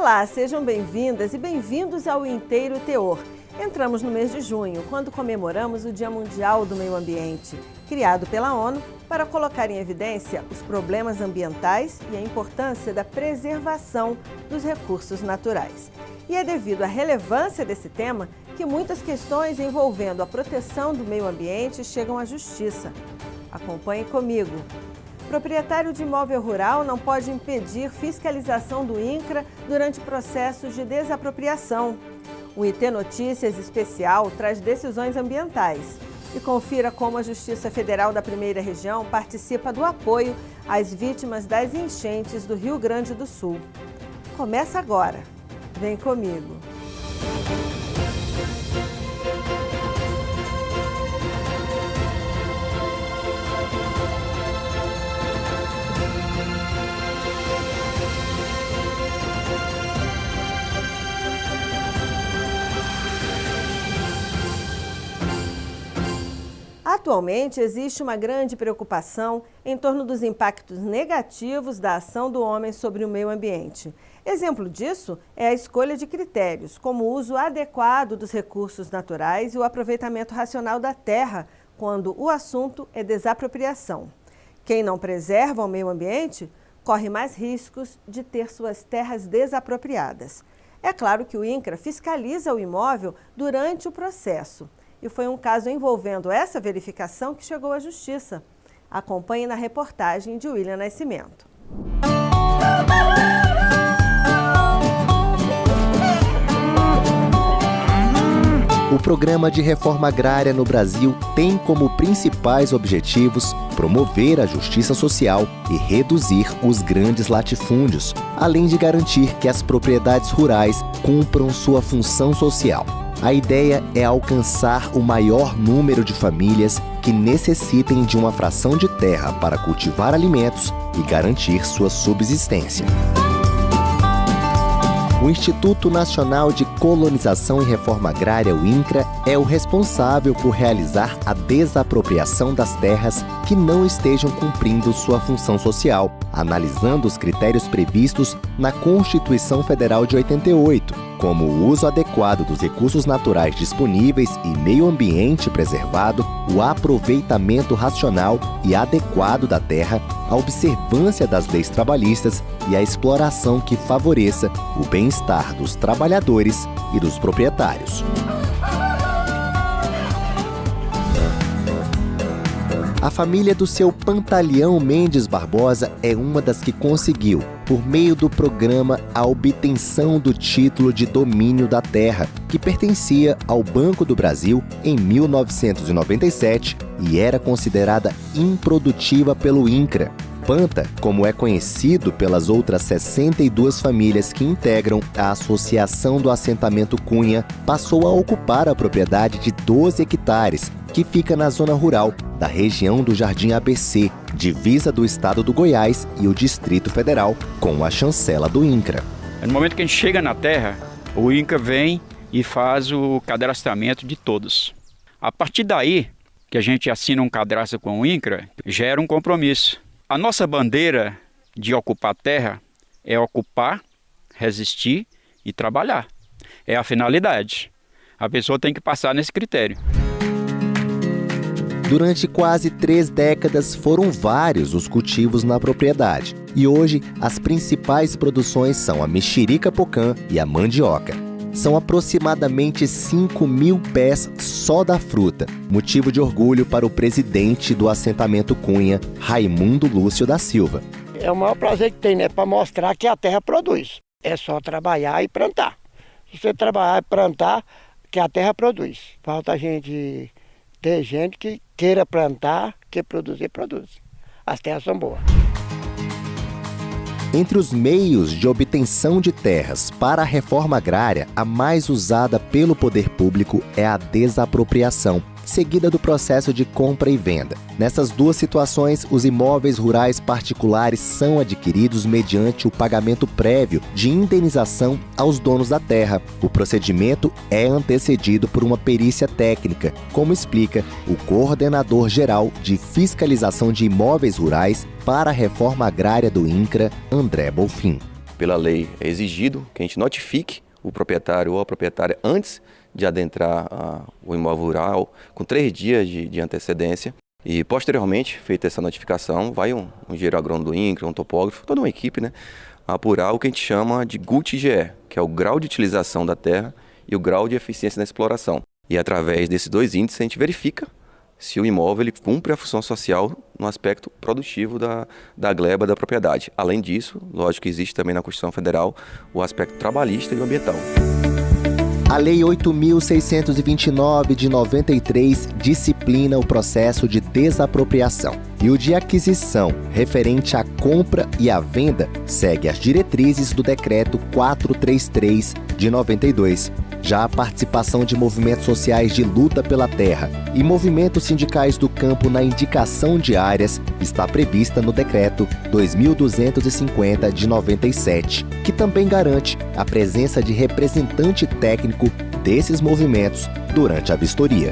Olá, sejam bem-vindas e bem-vindos ao Inteiro Teor. Entramos no mês de junho, quando comemoramos o Dia Mundial do Meio Ambiente, criado pela ONU para colocar em evidência os problemas ambientais e a importância da preservação dos recursos naturais. E é devido à relevância desse tema que muitas questões envolvendo a proteção do meio ambiente chegam à justiça. Acompanhe comigo. Proprietário de imóvel rural não pode impedir fiscalização do INCRA durante processos de desapropriação. O IT Notícias Especial traz decisões ambientais. E confira como a Justiça Federal da Primeira Região participa do apoio às vítimas das enchentes do Rio Grande do Sul. Começa agora. Vem comigo. Atualmente, existe uma grande preocupação em torno dos impactos negativos da ação do homem sobre o meio ambiente. Exemplo disso é a escolha de critérios, como o uso adequado dos recursos naturais e o aproveitamento racional da terra, quando o assunto é desapropriação. Quem não preserva o meio ambiente corre mais riscos de ter suas terras desapropriadas. É claro que o INCRA fiscaliza o imóvel durante o processo. E foi um caso envolvendo essa verificação que chegou à Justiça. Acompanhe na reportagem de William Nascimento. O Programa de Reforma Agrária no Brasil tem como principais objetivos promover a justiça social e reduzir os grandes latifúndios, além de garantir que as propriedades rurais cumpram sua função social. A ideia é alcançar o maior número de famílias que necessitem de uma fração de terra para cultivar alimentos e garantir sua subsistência. O Instituto Nacional de Colonização e Reforma Agrária, o INCRA, é o responsável por realizar a desapropriação das terras que não estejam cumprindo sua função social, analisando os critérios previstos na Constituição Federal de 88, como o uso adequado dos recursos naturais disponíveis e meio ambiente preservado, o aproveitamento racional e adequado da terra, a observância das leis trabalhistas e a exploração que favoreça o bem-estar dos trabalhadores e dos proprietários. A família do seu Pantaleão Mendes Barbosa é uma das que conseguiu, por meio do programa, a obtenção do título de domínio da terra, que pertencia ao Banco do Brasil em 1997 e era considerada improdutiva pelo INCRA. Panta, como é conhecido pelas outras 62 famílias que integram a Associação do Assentamento Cunha, passou a ocupar a propriedade de 12 hectares, que fica na zona rural da região do Jardim ABC, divisa do estado do Goiás e o Distrito Federal, com a chancela do INCRA. No momento que a gente chega na terra, o INCRA vem e faz o cadastramento de todos. A partir daí, que a gente assina um cadastro com o INCRA, gera um compromisso. A nossa bandeira de ocupar a terra é ocupar, resistir e trabalhar. É a finalidade. A pessoa tem que passar nesse critério. Durante quase 3 décadas foram vários os cultivos na propriedade. E hoje as principais produções são a mexerica pocã e a mandioca. São aproximadamente 5.000 pés só da fruta, motivo de orgulho para o presidente do assentamento Cunha, Raimundo Lúcio da Silva. É o maior prazer que tem, né? Para mostrar que a terra produz. É só trabalhar e plantar. Se você trabalhar e plantar, que a terra produz. Falta ter gente que queira plantar, que produzir, produz. As terras são boas. Entre os meios de obtenção de terras para a reforma agrária, a mais usada pelo poder público é a desapropriação, seguida do processo de compra e venda. Nessas duas situações, os imóveis rurais particulares são adquiridos mediante o pagamento prévio de indenização aos donos da terra. O procedimento é antecedido por uma perícia técnica, como explica o coordenador geral de fiscalização de imóveis rurais para a reforma agrária do INCRA, André Bolfin. pela lei é exigido que a gente notifique o proprietário ou a proprietária antes de adentrar o imóvel rural, com 3 dias de antecedência. E posteriormente, feita essa notificação, vai um engenheiro agrônomo do INCRA, um topógrafo, toda uma equipe, né, apurar o que a gente chama de GUT-IGE, que é o grau de utilização da terra e o grau de eficiência na exploração. E através desses 2 índices a gente verifica se o imóvel ele cumpre a função social no aspecto produtivo da gleba da propriedade. Além disso, lógico que existe também na Constituição Federal o aspecto trabalhista e ambiental. A Lei 8.629 de 93 disciplina o processo de desapropriação e o de aquisição, referente à compra e à venda, segue as diretrizes do Decreto 433 de 92. Já a participação de movimentos sociais de luta pela terra e movimentos sindicais do campo na indicação de áreas está prevista no Decreto 2.250 de 97, que também garante a presença de representante técnico desses movimentos durante a vistoria.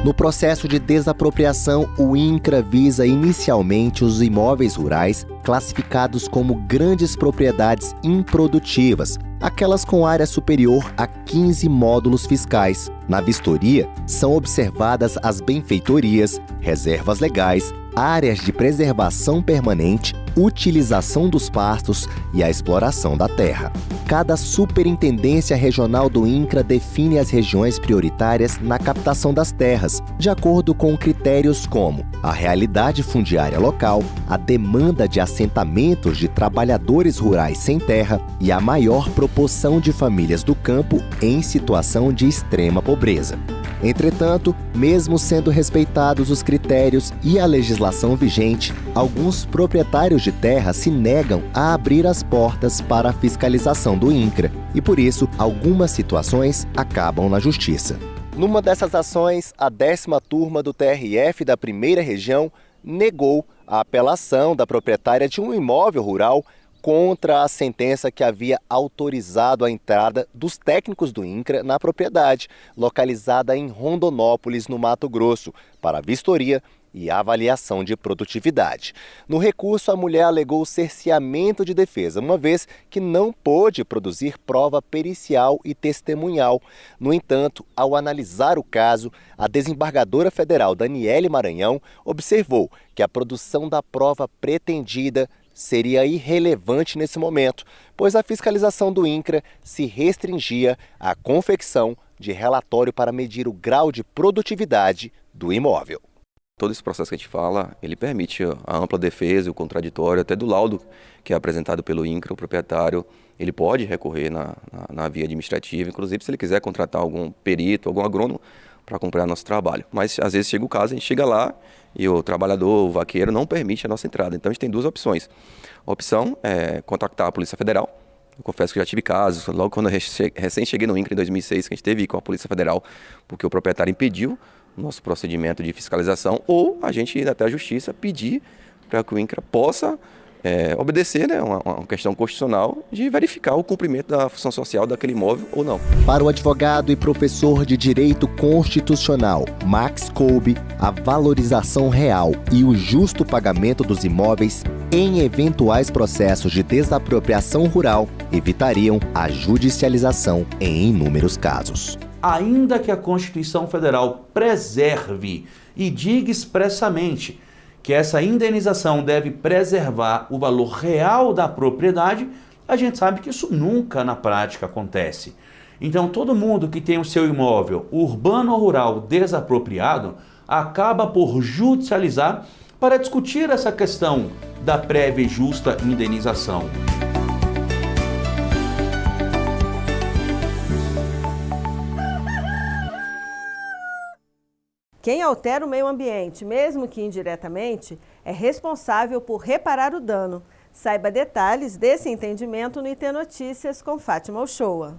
No processo de desapropriação, o INCRA visa inicialmente os imóveis rurais classificados como grandes propriedades improdutivas, aquelas com área superior a 15 módulos fiscais. Na vistoria, são observadas as benfeitorias, reservas legais, áreas de preservação permanente, utilização dos pastos e a exploração da terra. Cada superintendência regional do INCRA define as regiões prioritárias na captação das terras, de acordo com critérios como a realidade fundiária local, a demanda de assentamentos de trabalhadores rurais sem terra e a maior proporção de famílias do campo em situação de extrema pobreza. Entretanto, mesmo sendo respeitados os critérios e a legislação vigente, alguns proprietários de terra se negam a abrir as portas para a fiscalização do INCRA e, por isso, algumas situações acabam na justiça. Numa dessas ações, a 10ª turma do TRF da Primeira Região negou a apelação da proprietária de um imóvel rural contra a sentença que havia autorizado a entrada dos técnicos do INCRA na propriedade, localizada em Rondonópolis, no Mato Grosso, para vistoria e avaliação de produtividade. No recurso, a mulher alegou cerceamento de defesa, uma vez que não pôde produzir prova pericial e testemunhal. No entanto, ao analisar o caso, a desembargadora federal Daniele Maranhão observou que a produção da prova pretendida seria irrelevante nesse momento, pois a fiscalização do INCRA se restringia à confecção de relatório para medir o grau de produtividade do imóvel. Todo esse processo que a gente fala, ele permite a ampla defesa, o contraditório, até do laudo que é apresentado pelo INCRA, o proprietário, ele pode recorrer na via administrativa, inclusive se ele quiser contratar algum perito, algum agrônomo para acompanhar nosso trabalho. Mas às vezes chega o caso, a gente chega lá e o trabalhador, o vaqueiro, não permite a nossa entrada. Então a gente tem 2 opções. A opção é contactar a Polícia Federal. Eu confesso que já tive casos, logo quando eu recém cheguei no INCRA em 2006, que a gente teve com a Polícia Federal, porque o proprietário impediu o nosso procedimento de fiscalização, ou a gente ir até a Justiça pedir para que o INCRA possa obedecer, né, uma questão constitucional de verificar o cumprimento da função social daquele imóvel ou não. Para o advogado e professor de Direito Constitucional Max Kolbe, a valorização real e o justo pagamento dos imóveis em eventuais processos de desapropriação rural evitariam a judicialização em inúmeros casos. Ainda que a Constituição Federal preserve e diga expressamente que essa indenização deve preservar o valor real da propriedade, a gente sabe que isso nunca na prática acontece. Então todo mundo que tem o seu imóvel urbano ou rural desapropriado acaba por judicializar para discutir essa questão da prévia e justa indenização. Quem altera o meio ambiente, mesmo que indiretamente, é responsável por reparar o dano. Saiba detalhes desse entendimento no IT Notícias com Fátima Uchoa.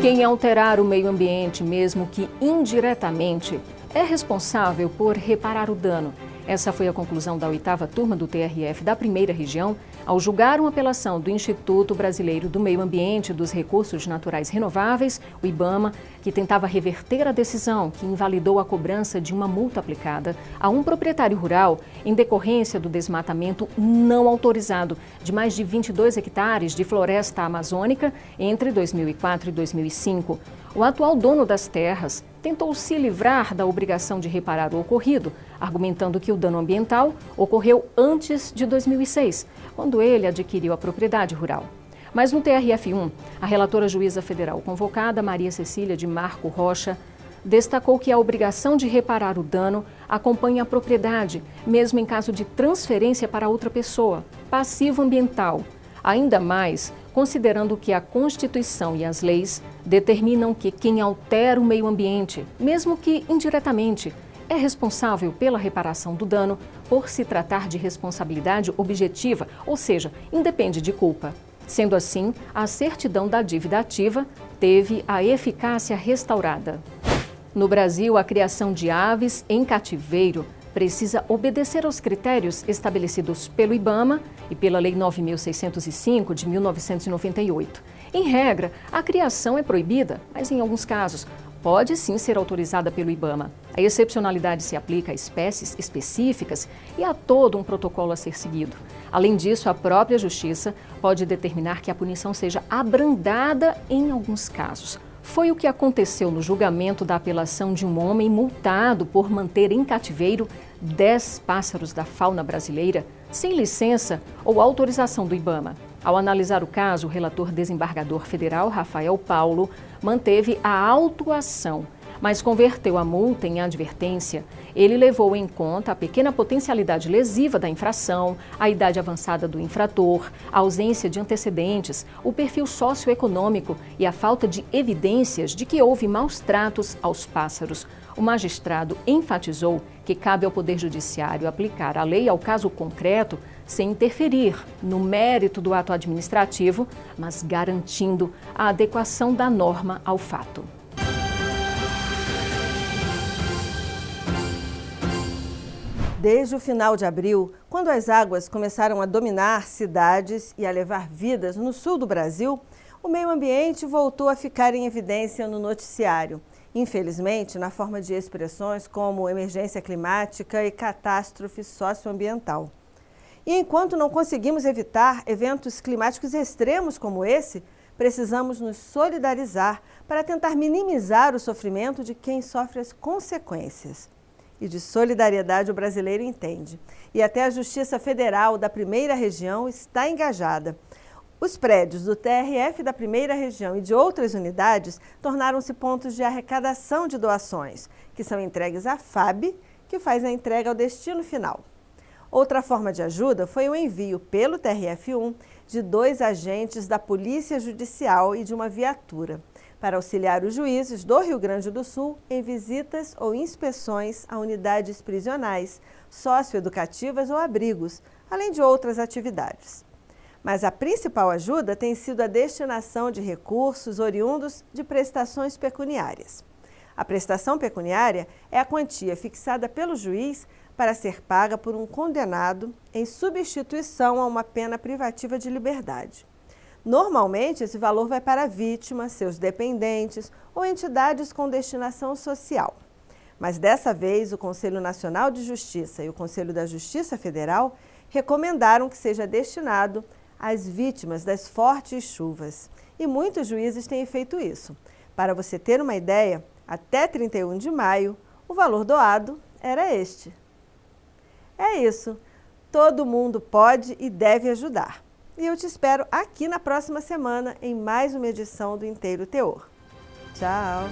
Quem alterar o meio ambiente, mesmo que indiretamente, é responsável por reparar o dano. Essa foi a conclusão da 8ª turma do TRF da Primeira Região, ao julgar uma apelação do Instituto Brasileiro do Meio Ambiente e dos Recursos Naturais Renováveis, o IBAMA, que tentava reverter a decisão que invalidou a cobrança de uma multa aplicada a um proprietário rural em decorrência do desmatamento não autorizado de mais de 22 hectares de floresta amazônica entre 2004 e 2005. O atual dono das terras tentou se livrar da obrigação de reparar o ocorrido, argumentando que o dano ambiental ocorreu antes de 2006, quando ele adquiriu a propriedade rural. Mas no TRF1, a relatora juíza federal convocada, Maria Cecília de Marco Rocha, destacou que a obrigação de reparar o dano acompanha a propriedade, mesmo em caso de transferência para outra pessoa, passivo ambiental. Ainda mais, considerando que a Constituição e as leis determinam que quem altera o meio ambiente, mesmo que indiretamente, é responsável pela reparação do dano por se tratar de responsabilidade objetiva, ou seja, independe de culpa. Sendo assim, a certidão da dívida ativa teve a eficácia restaurada. No Brasil, a criação de aves em cativeiro precisa obedecer aos critérios estabelecidos pelo IBAMA e pela Lei 9.605 de 1998. Em regra, a criação é proibida, mas em alguns casos pode sim ser autorizada pelo IBAMA. A excepcionalidade se aplica a espécies específicas e há todo um protocolo a ser seguido. Além disso, a própria Justiça pode determinar que a punição seja abrandada em alguns casos. Foi o que aconteceu no julgamento da apelação de um homem multado por manter em cativeiro 10 pássaros da fauna brasileira sem licença ou autorização do IBAMA. Ao analisar o caso, o relator desembargador federal, Rafael Paulo, manteve a autuação, mas converteu a multa em advertência. Ele levou em conta a pequena potencialidade lesiva da infração, a idade avançada do infrator, a ausência de antecedentes, o perfil socioeconômico e a falta de evidências de que houve maus tratos aos pássaros. O magistrado enfatizou que cabe ao Poder Judiciário aplicar a lei ao caso concreto sem interferir no mérito do ato administrativo, mas garantindo a adequação da norma ao fato. Desde o final de abril, quando as águas começaram a dominar cidades e a levar vidas no sul do Brasil, o meio ambiente voltou a ficar em evidência no noticiário. Infelizmente, na forma de expressões como emergência climática e catástrofe socioambiental. E enquanto não conseguimos evitar eventos climáticos extremos como esse, precisamos nos solidarizar para tentar minimizar o sofrimento de quem sofre as consequências. E de solidariedade o brasileiro entende. E até a Justiça Federal da Primeira Região está engajada. Os prédios do TRF da Primeira Região e de outras unidades tornaram-se pontos de arrecadação de doações, que são entregues à FAB, que faz a entrega ao destino final. Outra forma de ajuda foi o envio pelo TRF1 de 2 agentes da Polícia Judicial e de uma viatura, para auxiliar os juízes do Rio Grande do Sul em visitas ou inspeções a unidades prisionais, socioeducativas ou abrigos, além de outras atividades. Mas a principal ajuda tem sido a destinação de recursos oriundos de prestações pecuniárias. A prestação pecuniária é a quantia fixada pelo juiz para ser paga por um condenado em substituição a uma pena privativa de liberdade. Normalmente, esse valor vai para a vítima, seus dependentes ou entidades com destinação social. Mas dessa vez, o Conselho Nacional de Justiça e o Conselho da Justiça Federal recomendaram que seja destinado às vítimas das fortes chuvas. E muitos juízes têm feito isso. Para você ter uma ideia, até 31 de maio, o valor doado era este. É isso. Todo mundo pode e deve ajudar. E eu te espero aqui na próxima semana em mais uma edição do Inteiro Teor. Tchau!